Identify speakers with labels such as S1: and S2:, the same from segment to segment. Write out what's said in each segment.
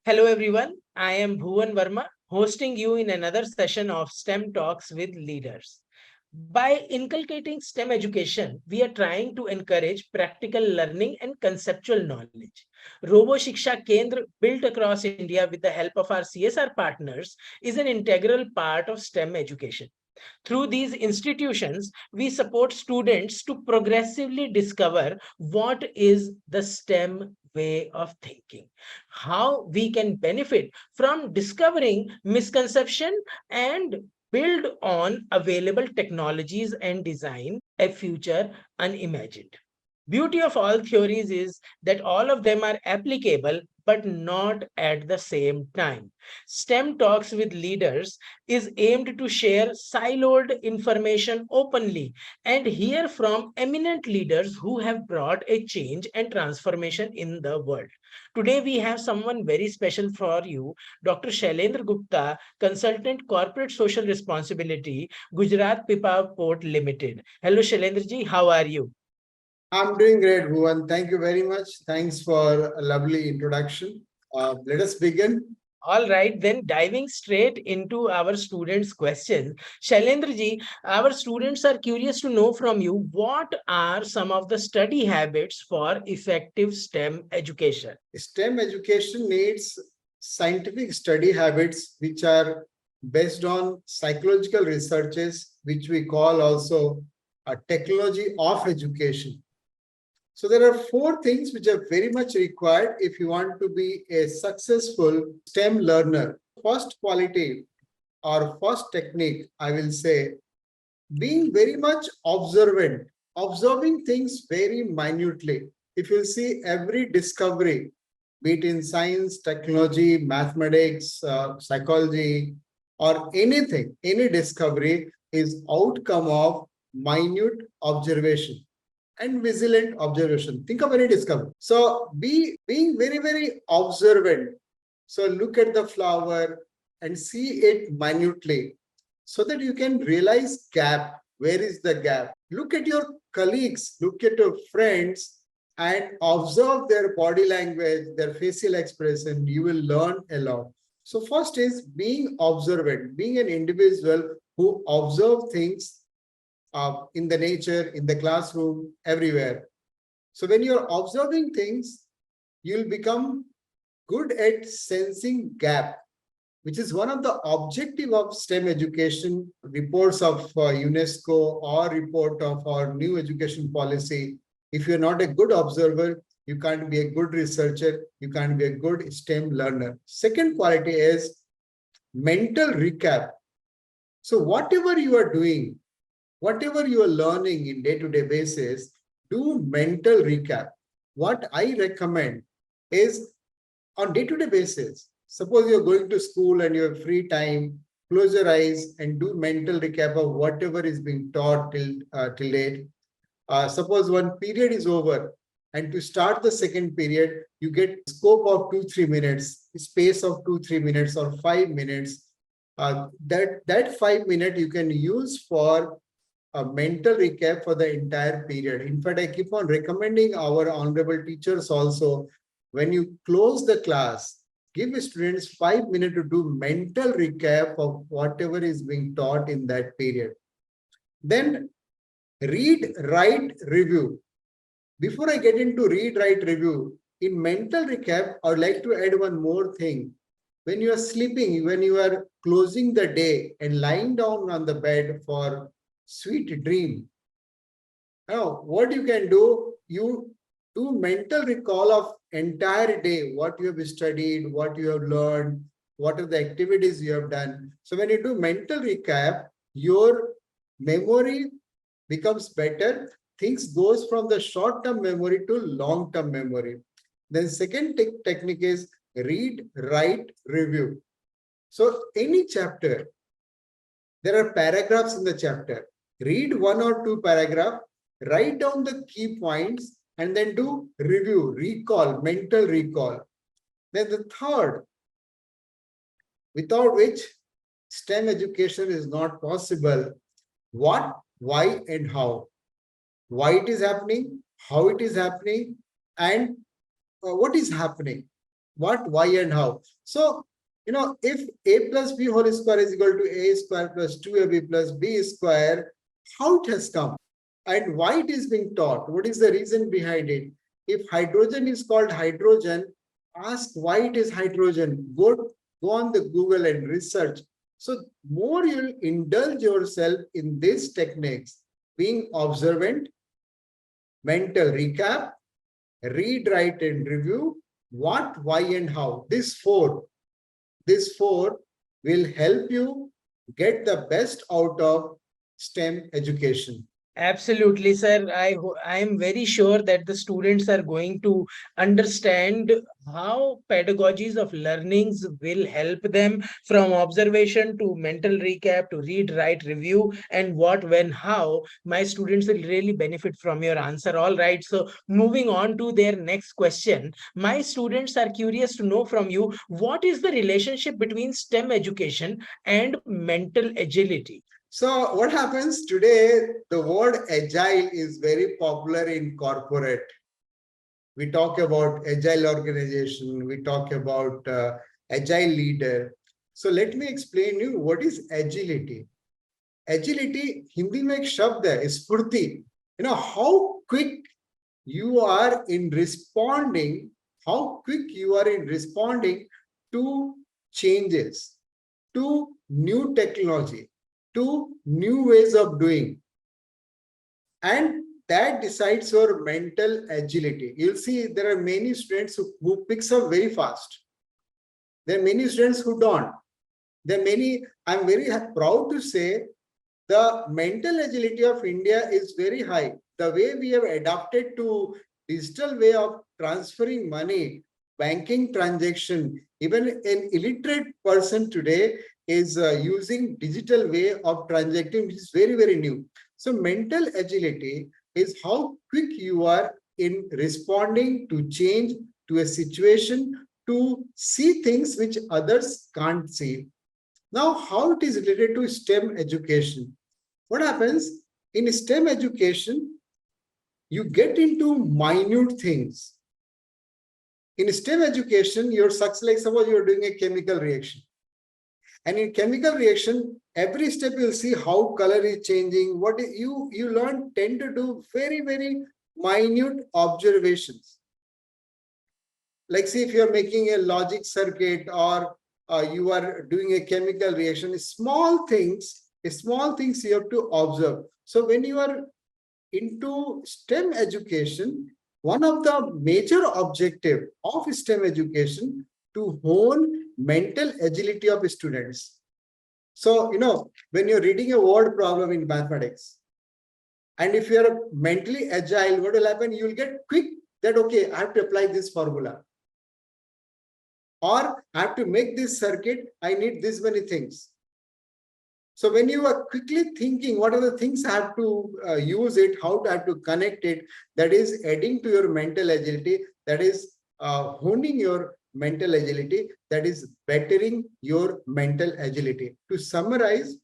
S1: Hello everyone, I am Bhuvan Verma, hosting you in another session of STEM Talks with Leaders. By inculcating STEM education, we are trying to encourage practical learning and conceptual knowledge. Robo Shiksha Kendra, built across India with the help of our CSR partners, is an integral part of STEM education. Through these institutions, we support students to progressively discover what is the STEM way of thinking, how we can benefit from discovering misconception and build on available technologies and design a future unimagined. Beauty of all theories is that all of them are applicable but not at the same time. STEM Talks with Leaders is aimed to share siloed information openly and hear from eminent leaders who have brought a change and transformation in the world. Today, we have someone very special for you, Dr. Shailendra Gupta, Consultant Corporate Social Responsibility, Gujarat Pipavav Port Limited. Hello, Shailendra ji, how are you?
S2: I'm doing great, Bhuvan. Thank you very much. Thanks for a lovely introduction. Let us begin.
S1: All right, then diving straight into our students' questions. Shailendra ji, our students are curious to know from you what are some of the study habits for effective STEM education?
S2: STEM education needs scientific study habits which are based on psychological researches, which we call also a technology of education. So there are four things which are very much required if you want to be a successful STEM learner. First quality or first technique, I will say, being very much observant, observing things very minutely. If you see every discovery, be it in science, technology, mathematics, psychology, or anything, any discovery is outcome of minute observation and vigilant observation. Think of any discovery. So being very, very observant. So look at the flower and see it minutely so that you can realize gap. Where is the gap? Look at your colleagues, look at your friends and observe their body language, their facial expression. You will learn a lot. So first is being observant, being an individual who observe things in the nature, in the classroom, everywhere. So when you're observing things, you'll become good at sensing gap, which is one of the objective of STEM education. Reports of UNESCO or report of our new education policy. If you're not a good observer, you can't be a good researcher, you can't be a good STEM learner. Second quality is mental recap. So whatever you are doing, whatever you are learning in day-to-day basis, do mental recap. What I recommend is on day-to-day basis, suppose you're going to school and you have free time, close your eyes and do mental recap of whatever is being taught till date. Suppose one period is over and to start the second period, you get scope of 2-3 minutes, space of 2-3 minutes or 5 minutes. That 5 minutes you can use for a mental recap for the entire period. In fact, I keep on recommending our honorable teachers also, when you close the class, give students 5 minutes to do mental recap of whatever is being taught in that period. Then read, write, review. Before I get into read, write, review, in mental recap, I would like to add one more thing. When you are sleeping, when you are closing the day and lying down on the bed for sweet dream. Now, what you can do, you do mental recall of entire day, what you have studied, what you have learned, what are the activities you have done. So when you do mental recap, your memory becomes better. Things goes from the short-term memory to long-term memory. Then second technique is read, write, review. So any chapter, there are paragraphs in the chapter. Read 1 or 2 paragraphs, write down the key points, and then do review, recall, mental recall. Then the third, without which STEM education is not possible, what, why, and how. Why it is happening, how it is happening, and what is happening. what, why, and how. So, if a plus b whole square is equal to a square plus 2ab plus b square, how it has come and why it is being taught, what is the reason behind it? If hydrogen is called hydrogen, ask why it is hydrogen. Go on the Google and research. So more you'll indulge yourself in these techniques, being observant, mental recap, read, write, and review, what, why, and how. This four will help you get the best out of STEM education.
S1: Absolutely, sir. I am very sure that the students are going to understand how pedagogies of learnings will help them from observation to mental recap to read, write, review, and what, when, how. My students will really benefit from your answer. All right. So moving on to their next question, my students are curious to know from you what is the relationship between STEM education and mental agility.
S2: So what happens today, the word agile is very popular in corporate. We talk about agile organization, we talk about agile leader. So let me explain you what is agility. Agility, Hindi में एक शब्द है, स्फूर्ति. How quick you are in responding, to changes, to new technology, to new ways of doing. And that decides your mental agility. You'll see there are many students who picks up very fast. There are many students who don't. There are many, I'm very proud to say the mental agility of India is very high. The way we have adapted to digital way of transferring money, banking transaction, even an illiterate person today is using digital way of transacting, which is very, very new. So mental agility is how quick you are in responding to change, to a situation, to see things which others can't see. Now, how it is related to STEM education? What happens in STEM education? You get into minute things. In STEM education, you're such like suppose you're doing a chemical reaction. And in chemical reaction, every step you'll see how color is changing. What you tend to do very, very minute observations. Like see if you're making a logic circuit or you are doing a chemical reaction, small things you have to observe. So when you are into STEM education, one of the major objective of STEM education to hone mental agility of students. So, when you're reading a word problem in mathematics, and if you're mentally agile, what will happen? You'll get quick that, okay, I have to apply this formula. Or I have to make this circuit, I need this many things. So when you are quickly thinking, what are the things I have to use it, how I have to connect it, that is adding to your mental agility, that is honing your mental agility, that is bettering your mental agility. To summarize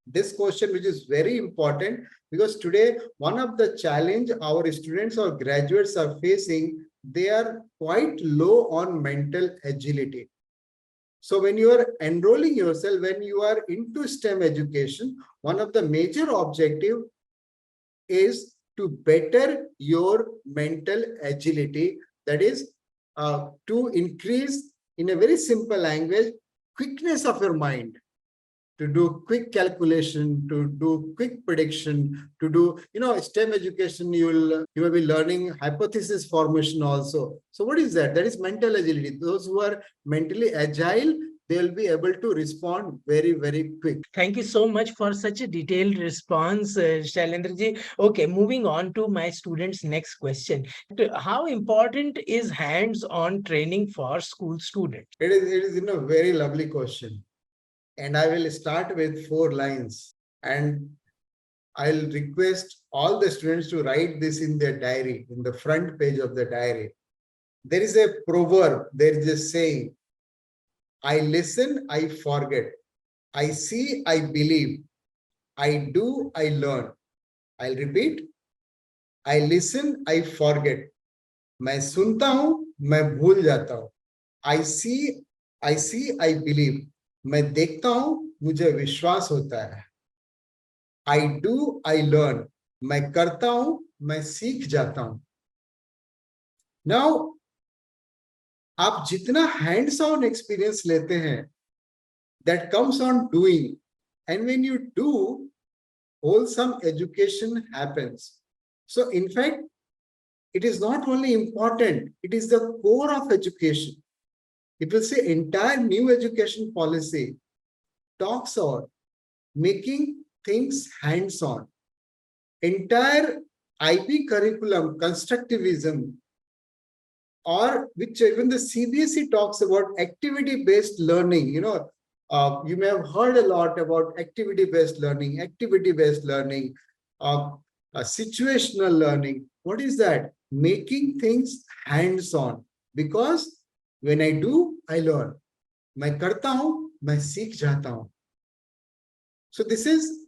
S2: this question, which is very important, because today one of the challenge our students or graduates are facing, they are quite low on mental agility. So when you are enrolling yourself, when you are into STEM education, one of the major objective is to better your mental agility. That is to increase, in a very simple language, quickness of your mind, to do quick calculation, to do quick prediction, to do, STEM education, you will be learning hypothesis formation also. So what is that? That is mental agility. Those who are mentally agile, they will be able to respond very, very quick.
S1: Thank you so much for such a detailed response, Shailendra ji. Okay, moving on to my students' next question. How important is hands-on training for school students?
S2: It is a very lovely question. And I will start with 4 lines. And I'll request all the students to write this in their diary, in the front page of the diary. There is a proverb, there is a saying, I listen, I forget. I see, I believe. I do, I learn. I'll repeat. I listen, I forget. मैं सुनता हूं, मैं भूल जाता हूं. I see, I believe. मैं देखता हूं, मुझे विश्वास होता है. I do, I learn. मैं करता हूं, मैं सीख जाता हूं. Now, आप जितना hands on experience लेते हैं, that comes on doing. And when you do, wholesome education happens. So in fact, it is not only important, it is the core of education. It will say entire new education policy talks about making things hands-on. Entire IB curriculum, constructivism, or which even the CBSE talks about activity-based learning. You may have heard a lot about activity-based learning, situational learning. What is that? Making things hands-on. Because when I do, I learn. मैं करता हूं, मैं सीख जाता हूं. So this is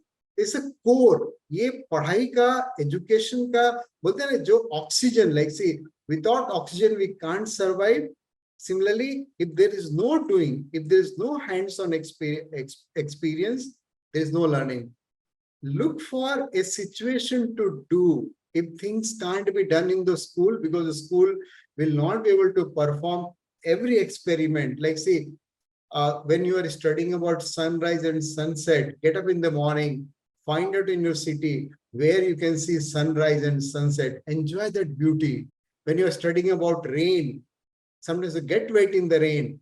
S2: a core. ये पढ़ाई का, education का, बोलते हैं ना, जो oxygen, like see, without oxygen we can't survive. Similarly, if there is no doing, if there is no hands-on experience, there is no learning. Look for a situation to do. If things can't be done in the school, because the school will not be able to perform every experiment. Like see, when you are studying about sunrise and sunset, get up in the morning, find out in your city where you can see sunrise and sunset, enjoy that beauty. When you are studying about rain, sometimes you get wet in the rain.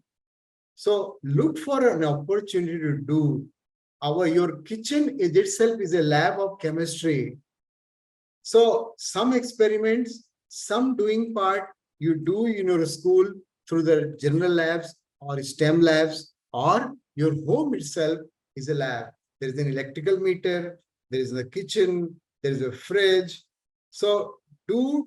S2: So look for an opportunity to do. Your kitchen itself is a lab of chemistry. So some experiments, some doing part you do in your school through the general labs or STEM labs, or your home itself is a lab. There is an electrical meter, there is a kitchen, there is a fridge. So do.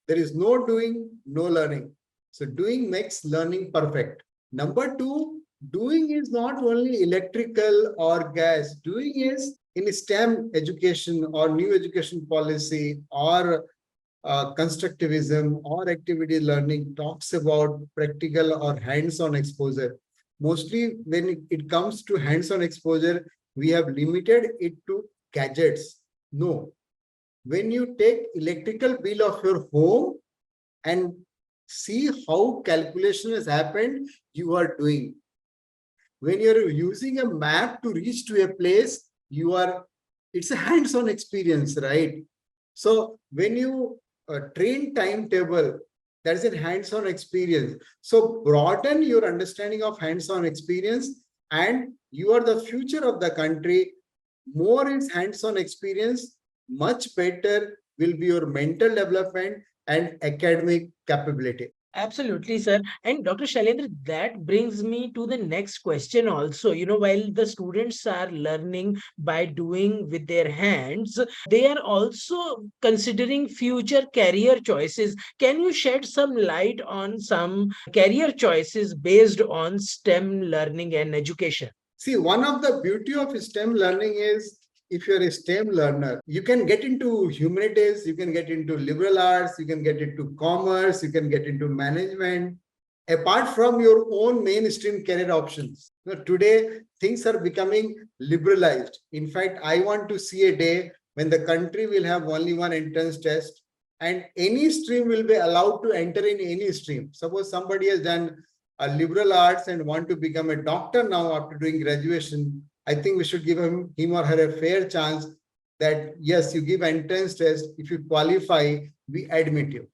S2: There is no doing, no learning. So doing makes learning perfect. Number two, doing is not only electrical or gas. Doing is in STEM education or new education policy or constructivism or activity learning talks about practical or hands-on exposure. Mostly when it comes to hands-on exposure, we have limited it to gadgets. No. When you take electrical bill of your home and see how calculation has happened, you are doing. When you're using a map to reach to a place, it's a hands-on experience, right? So when you train timetable, that is a hands-on experience. So broaden your understanding of hands-on experience, and you are the future of the country. More is hands-on experience, much better will be your mental development and academic capability.
S1: Absolutely, sir. And Dr. Shailendra, that brings me to the next question also. While the students are learning by doing with their hands, they are also considering future career choices. Can you shed some light on some career choices based on STEM learning and education?
S2: See, one of the beauty of STEM learning is if you're a STEM learner, you can get into humanities, you can get into liberal arts, you can get into commerce, you can get into management, apart from your own mainstream career options. Today, things are becoming liberalized. In fact, I want to see a day when the country will have only one entrance test and any stream will be allowed to enter in any stream. Suppose somebody has done a liberal arts and want to become a doctor now after doing graduation, I think we should give him or her a fair chance that yes, you give entrance test. If you qualify, we admit you.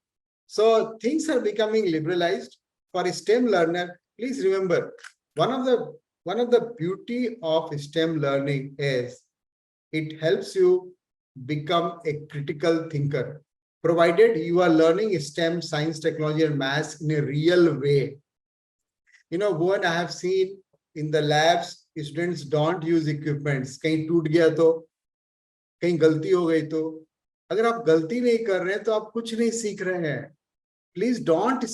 S2: So things are becoming liberalized. For a STEM learner, please remember, one of the beauty of STEM learning is it helps you become a critical thinker, provided you are learning STEM, science, technology, and maths in a real way. What I have seen in the labs, students don't use equipments. कहीं टूट गया तो, कहीं गलती हो गई तो, अगर आप गलती नहीं कर रहे हैं तो आप कुछ नहीं सीख रहे हैं. Please don't be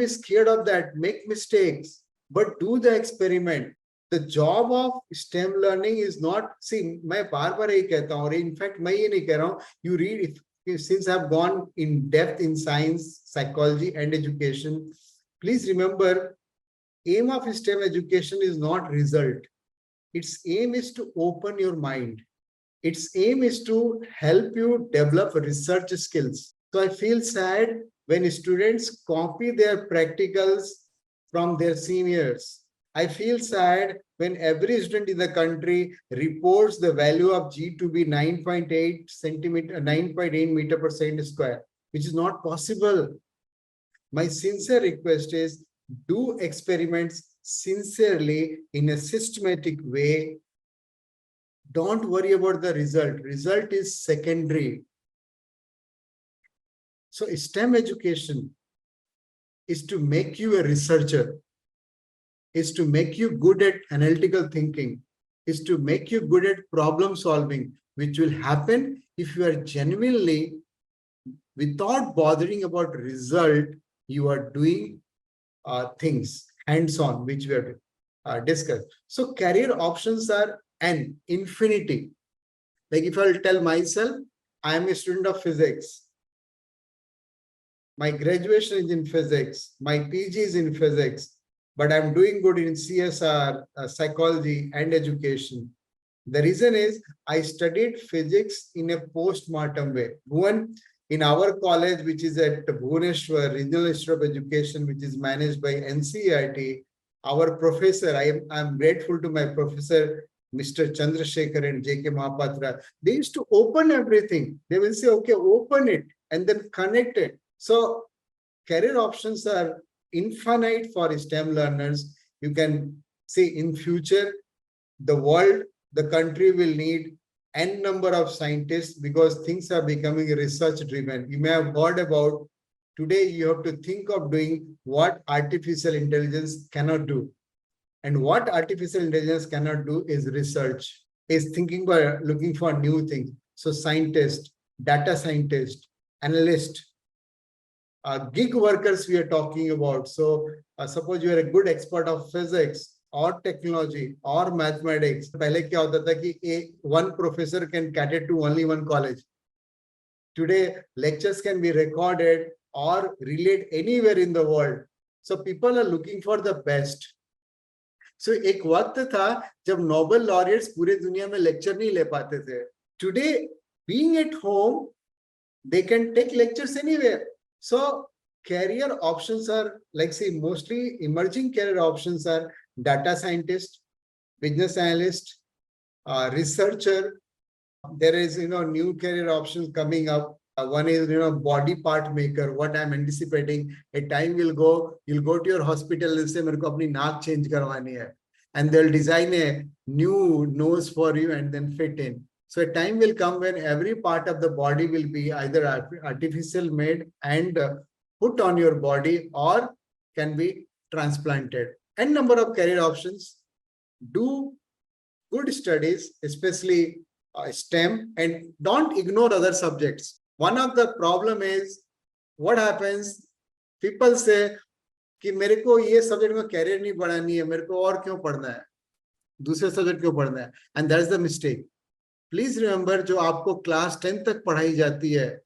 S2: scared of that. Make mistakes, but do the experiment. The job of STEM learning is not, see, मैं बार बार यही कहता हूँ, और in fact मैं ये नहीं कह रहा हूँ, you read, since I've gone in depth in science, psychology and education, Please remember, aim of STEM education is not result. Its aim is to open your mind. Its aim is to help you develop research skills. So I feel sad when students copy their practicals from their seniors. I feel sad when every student in the country reports the value of G to be 9.8 centimeter, 9.8 meter per second square, which is not possible. My sincere request is do experiments sincerely in a systematic way. Don't worry about the result. Result is secondary. So STEM education is to make you a researcher, is to make you good at analytical thinking, is to make you good at problem solving, which will happen if you are genuinely, without bothering about result, you are doing things hands-on, which we have discussed. So career options are an infinity. Like if I'll tell myself, I am a student of physics. My graduation is in physics. My PG is in physics, but I'm doing good in CSR, psychology, and education. The reason is I studied physics in a post-mortem way. Bhuvan, in our college, which is at Bhubaneswar Regional Institute of Education, which is managed by NCERT, our professor, I'm grateful to my professor, Mr. Chandrasekhar and J.K. Mahapatra. They used to open everything. They will say, okay, open it and then connect it. So career options are infinite for STEM learners. You can see in future, the world, the country will need n number of scientists because things are becoming research driven. You may have heard about today, you have to think of doing what artificial intelligence cannot do. And what artificial intelligence cannot do is research, is thinking about looking for new things. So scientist, data scientist, analyst, gig workers we are talking about. So suppose you are a good expert of physics or technology or mathematics. पहले क्या होता था कि one professor can cater to only one college. Today, lectures can be recorded or relayed anywhere in the world. So people are looking for the best. So एक वक्त था जब Nobel laureates पूरे दुनिया में lecture नहीं ले पाते थे. Today, being at home, they can take lectures anywhere. So career options are, like say, mostly emerging career options are data scientist, business analyst, researcher. There is, new career options coming up. One is, body part maker. What I'm anticipating, a time will go, you'll go to your hospital and say, "Mereko apni naak change karwani hai," and they'll design a new nose for you and then fit in. So a time will come when every part of the body will be either artificial made and put on your body or can be transplanted. N number of career options. Do good studies, especially STEM, and don't ignore other subjects. One of the problem is what happens, people say कि मेरे को ये subject में career नहीं बढ़ानी है, मेरे को और क्यों पढ़ना है, दूसरे सब्जेक्ट क्यों पढ़ना है, and that is the mistake. Please remember, जो आपको क्लास 10 तक पढ़ाई जाती है,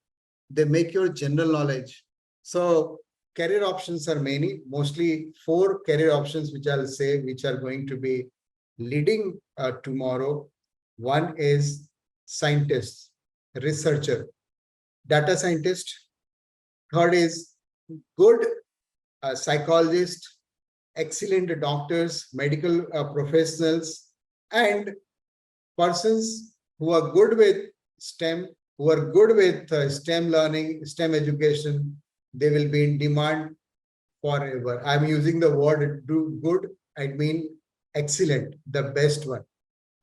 S2: they make your general knowledge. So career options are many, mostly 4 career options which I'll say, which are going to be leading tomorrow. One is scientist, researcher, data scientist. Third is good psychologist, excellent doctors, medical professionals, and persons who are good with STEM, who are good with STEM learning, STEM education. They will be in demand forever. I'm using the word do good. I mean excellent, the best one.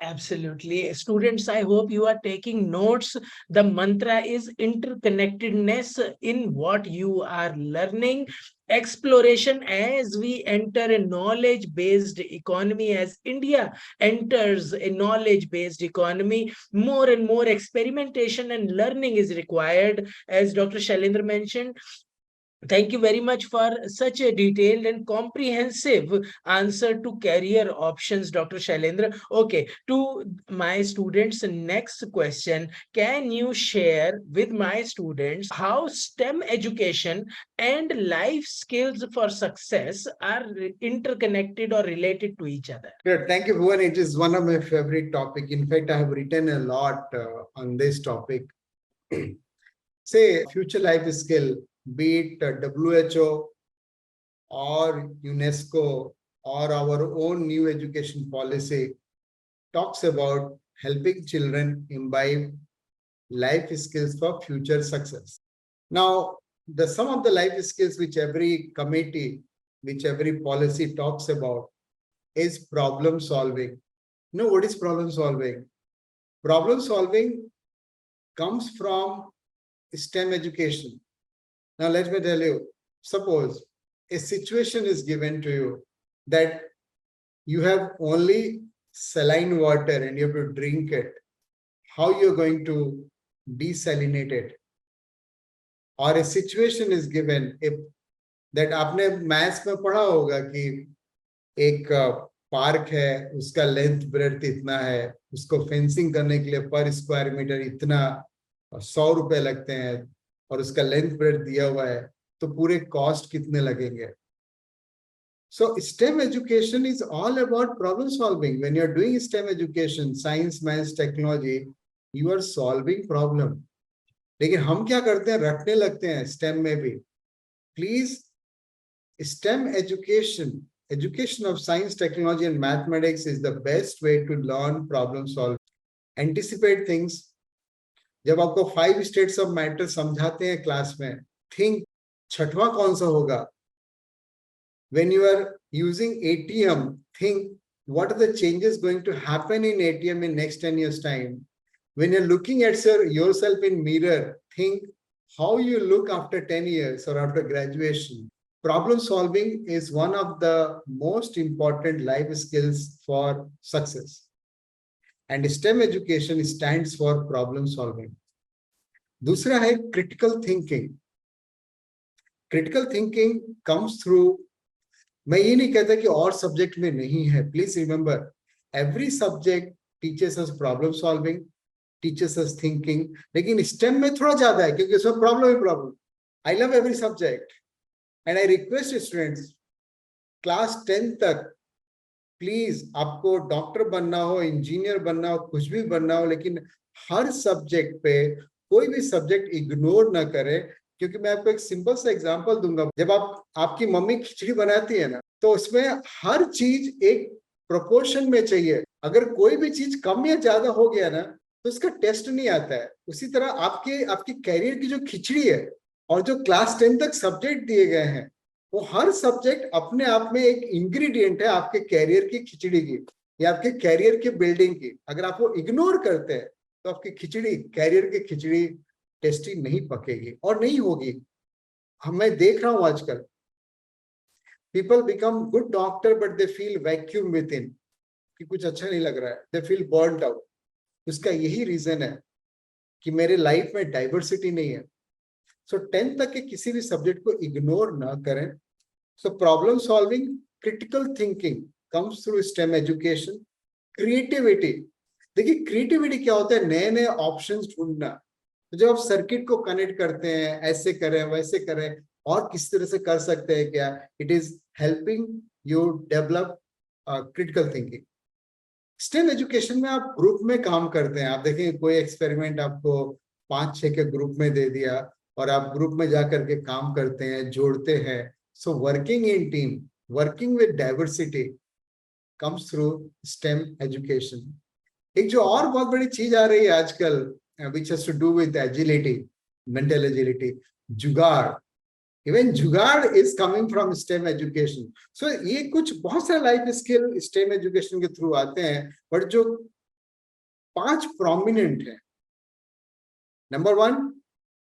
S1: Absolutely. Students, I hope you are taking notes. The mantra is interconnectedness in what you are learning. Exploration as we enter a knowledge-based economy, as India enters a knowledge-based economy, more and more experimentation and learning is required. As Dr. Shailendra mentioned, Thank you very much for such a detailed and comprehensive answer to career options, Dr. Shailendra. Okay, to my students, next question. Can you share with my students how STEM education and life skills for success are interconnected or related to each other?
S2: Good. Thank you, Bhuvan. It is one of my favorite topic. In fact, I have written a lot on this topic. Say future life skill, be it WHO or UNESCO or our own new education policy, talks about helping children imbibe life skills for future success. Now, some of the life skills which every committee, which every policy talks about is problem solving. You know what is problem solving? Problem solving comes from STEM education. Now, let me tell you, suppose a situation is given to you that you have only saline water and you have to drink it. How you're going to desalinate it? Or a situation is given if that आपने maths में पढ़ा होगा कि एक park है, उसका length breadth इतना है, उसको फेंसिंग करने के लिए पर स्क्वायर मीटर इतना 100 रुपए लगते हैं और उसका लेंथ ब्रेड्थ दिया हुआ है, तो पूरे कॉस्ट कितने लगेंगे? So STEM education is all about problem solving. When you're doing STEM education, science, maths, technology, you are solving problem. लेकिन हम क्या करते हैं, रटने लगते हैं STEM में भी. Please, STEM education of science, technology and mathematics is the best way to learn problem solving. Anticipate things. जब आपको 5 states of matter समझाते हैं क्लास में, think छठवां कौन सा होगा? When you are using ATM, think what are the changes going to happen in ATM in next 10 years time. When you're looking at yourself in mirror, think how you look after 10 years or after graduation. Problem solving is one of the most important life skills for success. And STEM education stands for problem solving. दूसरा है critical thinking. Critical thinking comes through, मैं ये नहीं कहता कि और subject में नहीं है. Please remember, every subject teaches us problem solving, teaches us thinking. लेकिन STEM में थोड़ा ज्यादा है क्योंकि उसमें problem. I love every subject and I request students, class 10 तक प्लीज आपको डॉक्टर बनना हो, इंजीनियर बनना हो, कुछ भी बनना हो, लेकिन हर सब्जेक्ट पे कोई भी सब्जेक्ट इग्नोर ना करें. क्योंकि मैं आपको एक सिंपल सा एग्जांपल दूंगा. जब आपकी मम्मी खिचड़ी बनाती है ना, तो उसमें हर चीज एक प्रोपोर्शन में चाहिए. अगर कोई भी चीज कम या ज्यादा हो गया ना, तो उसका टेस्ट नहीं आता है. उसी तरह आपकी कैरियर की जो खिचड़ी है और जो क्लास 10 तक सब्जेक्ट दिए गए हैं, वो हर सब्जेक्ट अपने आप में एक इंग्रेडिएंट है आपके कैरियर की खिचड़ी की या आपके कैरियर की बिल्डिंग की. अगर आप वो इग्नोर करते हैं तो आपकी खिचड़ी, कैरियर की खिचड़ी टेस्टी नहीं पकेगी और नहीं होगी. मैं देख रहा हूं आजकल people become good doctor but they feel vacuum with in, कि कुछ अच्छा नहीं लग रहा है, दे फील बर्न्ड आउट. उसका यही रीजन है कि मेरे लाइफ में डाइवर्सिटी नहीं है. सो 10th तक के किसी भी सब्जेक्ट को इग्नोर ना करें. So problem solving, critical thinking comes through stem education. Creativity, देखिए क्रिएटिविटी क्या होता है, नए नए ऑप्शंस ढूंढना. तो जब आप सर्किट को कनेक्ट करते हैं, ऐसे करें वैसे करें और किस तरह से कर सकते हैं क्या, it is helping you develop critical thinking. Stem education में आप ग्रुप में काम करते हैं. आप देखेंगे कोई एक्सपेरिमेंट आपको 5-6 के ग्रुप में दे दिया और आप ग्रुप में जाकर के काम करते हैं, जोड़ते हैं. So working in team, working with diversity comes through stem education. एक जो और बहुत बड़ी चीज आ रही है आजकल, which has to do with agility, mental agility, जुगाड़. Even जुगाड़ is coming from STEM education. So ये कुछ बहुत सारे लाइफ स्किल STEM education के थ्रू आते हैं, बट जो 5 prominent है. Number 1,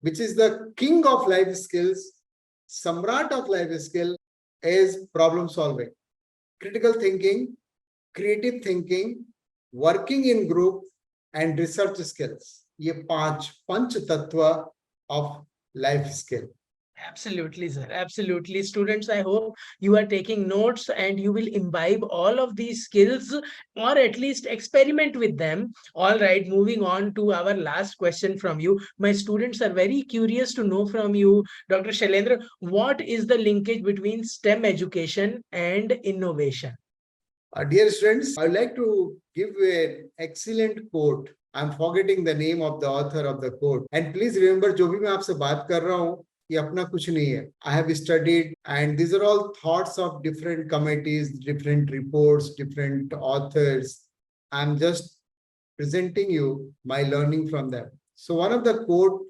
S2: which is the king of life skills, सम्राट of life skill, is problem solving, critical thinking, creative thinking, working in group and research skills. ये 5 पंच तत्व of life skill.
S1: Absolutely, sir. Absolutely. Students, I hope you are taking notes and you will imbibe all of these skills or at least experiment with them. All right, moving on to our last question from you. My students are very curious to know from you, Dr. Shailendra, what is the linkage between STEM education and innovation?
S2: Dear students, I would like to give an excellent quote. I'm forgetting the name of the author of the quote. And please remember, जो भी मैं आपसे बात कर रहा हूँ, ये अपना कुछ नहीं है. I have studied, and these are all thoughts of different committees, different reports, different authors. I'm just presenting you my learning from them. So one of the quote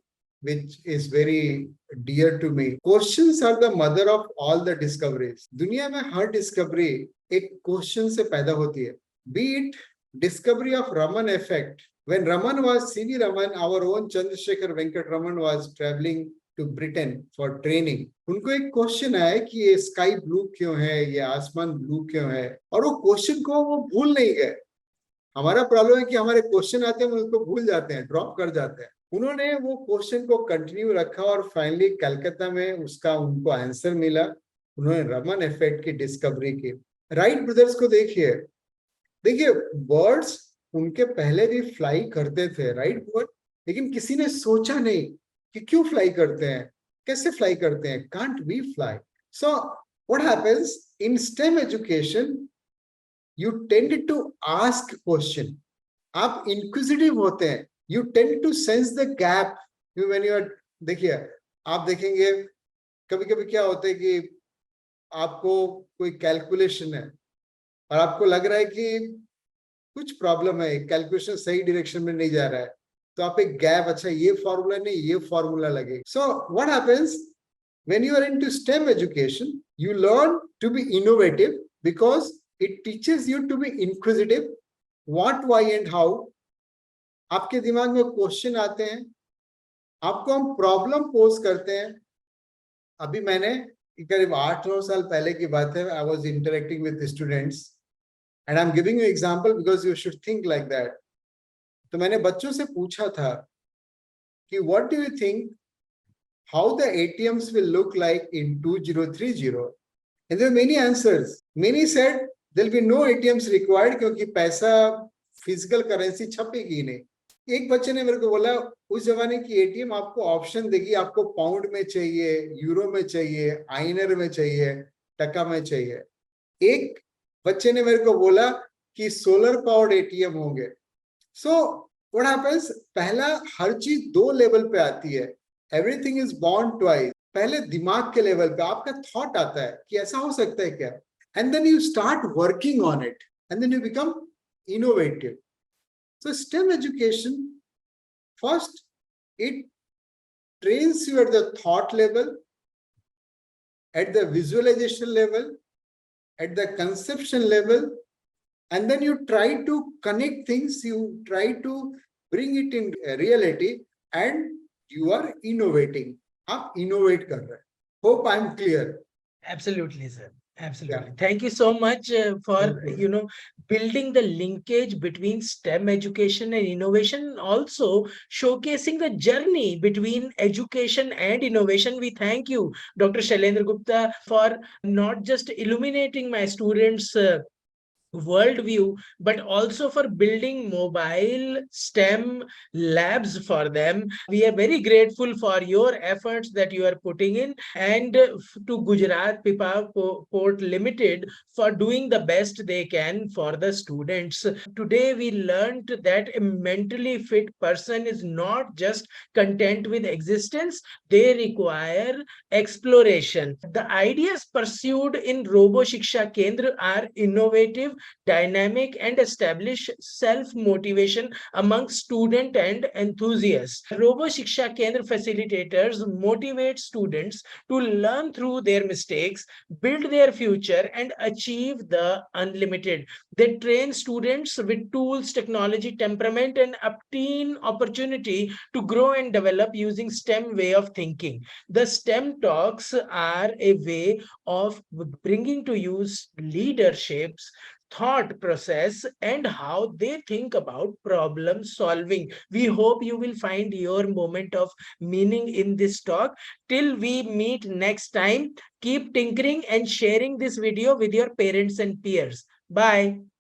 S2: which is very dear to me. Questions are the mother of all the discoveries. दुनिया में हर discovery एक question से पैदा होती है. Be it discovery of Raman effect. When Raman was C.V. Raman, our own Chandrasekhar Venkat Raman was traveling to Britain for training. उनको एक question आया कि ये स्काई ब्लू क्यों है, ये आसमान ब्लू क्यों है, और वो क्वेश्चन को वो भूल नहीं गए. हमारा प्रॉब्लम है कि हमारे क्वेश्चन आते हैं हम उसको भूल जाते हैं, ड्रॉप कर जाते हैं. उन्होंने वो क्वेश्चन को कंटिन्यू रखा और फाइनली कलकत्ता में उसका उनको आंसर मिला. उन्होंने रमन इफेक्ट की डिस्कवरी की. राइट ब्रदर्स को देखिए, देखिए बर्ड्स उनके पहले भी फ्लाई करते थे, राइट बर्ड, लेकिन किसी ने सोचा नहीं कि क्यों फ्लाई करते हैं, कैसे फ्लाई करते हैं, can't we fly. So what happens in STEM education, you tend to ask question. आप inquisitive होते हैं. You tend to sense the gap when you are. देखिए, आप देखेंगे कभी कभी क्या होता है कि आपको कोई कैलकुलेशन है और आपको लग रहा है कि कुछ प्रॉब्लम है, कैलकुलेशन सही डायरेक्शन में नहीं जा रहा है, तो आप एक गैप, अच्छा ये फॉर्मूला नहीं ये फॉर्मूला लगे. सो what happens when you are into STEM education, you learn to be innovative because it teaches you to be inquisitive. What, why and how. आपके दिमाग में क्वेश्चन आते हैं, आपको हम प्रॉब्लम पोज करते हैं. अभी मैंने करीब 8-9 साल पहले की बात है, I was interacting with students and I am giving you example because you should think like that. तो मैंने बच्चों से पूछा था कि what do you think how the ATMs will look like in 2030. And there are many answers. Many said there will be no ATMs required क्योंकि पैसा physical currency छपेगी नहीं. एक बच्चे ने मेरे को बोला उस जमाने की एटीएम आपको ऑप्शन देगी, आपको पाउंड में चाहिए, यूरो में चाहिए, आइनर में चाहिए, टका में चाहिए. एक बच्चे ने मेरे को बोला कि सोलर पावर्ड एटीएम होंगे. सो व्हाट हैपेंस, पहला हर चीज 2 लेवल पे आती है. Everything is born twice. पहले दिमाग के लेवल पे आपका थॉट आता है कि ऐसा हो सकता है क्या, and then you start working on it and then you become innovative. So STEM education, first it trains you at the thought level, at the visualization level, at the conception level, and then you try to connect things, you try to bring it in reality, and you are innovating. आप innovate कर रहे हैं. Hope I'm clear.
S1: Absolutely, sir. Absolutely.
S2: Yeah.
S1: Thank you so much for
S2: Thank you.
S1: building the linkage between STEM education and innovation, also showcasing the journey between education and innovation. We thank you, Dr. Shailendra Gupta, for not just illuminating my students' worldview, but also for building mobile STEM labs for them. We are very grateful for your efforts that you are putting in, and to Gujarat Pipavav Port Limited for doing the best they can for the students. Today we learned that a mentally fit person is not just content with existence, they require exploration. The ideas pursued in Robo Shiksha Kendra are innovative, dynamic, and establish self-motivation among student and enthusiasts. Robo Shiksha Kendra facilitators motivate students to learn through their mistakes, build their future, and achieve the unlimited. They train students with tools, technology, temperament, and obtain opportunity to grow and develop using STEM way of thinking. The STEM talks are a way of bringing to use leaderships thought process and how they think about problem solving. We hope you will find your moment of meaning in this talk. Till we meet next time, keep tinkering and sharing this video with your parents and peers. Bye.